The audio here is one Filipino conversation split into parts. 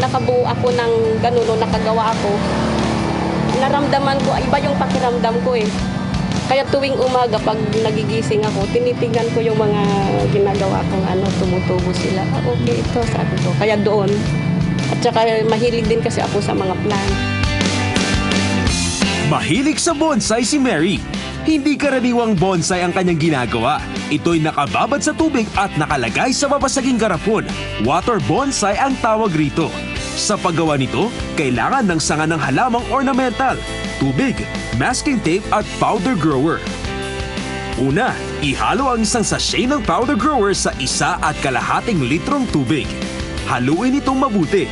nakabuo ako ng ganun o nakagawa ako, naramdaman ko, iba yung pakiramdam ko eh. Kaya tuwing umaga pag nagigising ako, tinitingnan ko yung mga ginagawa kong tumutubo sila. Ah, okay, ito, sabi ko. Kaya doon. At saka mahilig din kasi ako sa mga plant. Mahilig sa bonsai si Mary. Hindi karaniwang bonsai ang kanyang ginagawa. Ito'y nakababad sa tubig at nakalagay sa babasaging garapon. Water bonsai ang tawag rito. Sa paggawa nito, kailangan ng sanga ng halamang ornamental, tubig, masking tape at powder grower. Una, ihalo ang isang sachet ng powder grower sa 1.5 litrong tubig. Haluin itong mabuti.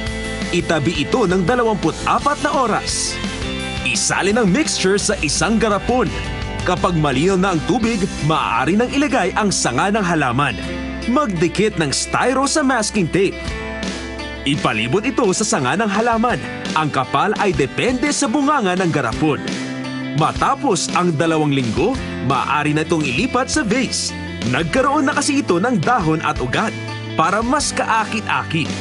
Itabi ito ng 24 na oras. Isalin ang mixture sa isang garapon. Kapag malinaw na ang tubig, maaari nang ilagay ang sanga ng halaman. Magdikit ng styro sa masking tape. Ipalibot ito sa sanga ng halaman. Ang kapal ay depende sa bunganga ng garapon. Matapos ang 2 linggo, maaari na itong ilipat sa vase. Nagkaroon na kasi ito ng dahon at ugat para mas kaakit-akit.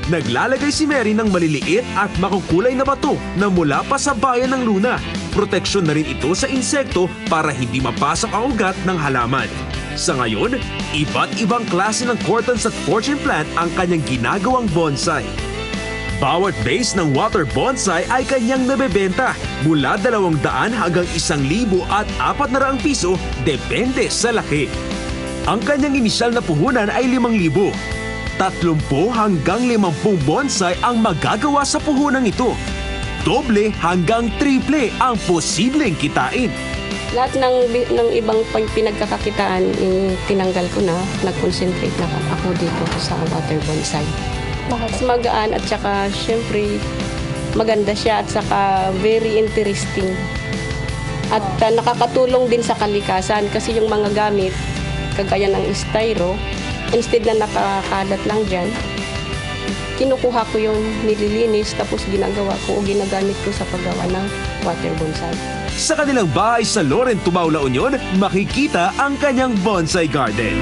Naglalagay si Mary ng maliliit at makukulay na bato na mula pa sa bayan ng Luna. Proteksyon na rin ito sa insekto para hindi mapasok ang ugat ng halaman. Sa ngayon, iba't ibang klase ng cortons at fortune plant ang kanyang ginagawang bonsai. Bawat base ng water bonsai ay kanyang nabebenta mula 200 hanggang 1,000 at 400 piso depende sa laki. Ang kanyang inisyal na puhunan ay 5,000. 30 hanggang 50 bonsai ang magagawa sa puhunan ito. Doble hanggang triple ang posibleng kitain. Lahat ng ibang pinagkakakitaan, tinanggal ko na, nag-concentrate na ako dito sa water bonsai. Mas magaan at saka syempre maganda siya at saka very interesting. At nakakatulong din sa kalikasan kasi yung mga gamit, kagaya ng styro, instead na nakakalat lang dyan, kinukuha ko yung nililinis tapos ginagawa ko o ginagamit ko sa paggawa ng water bonsai. Sa kanilang bahay sa Loren, Tumaw, La Union, makikita ang kanyang bonsai garden.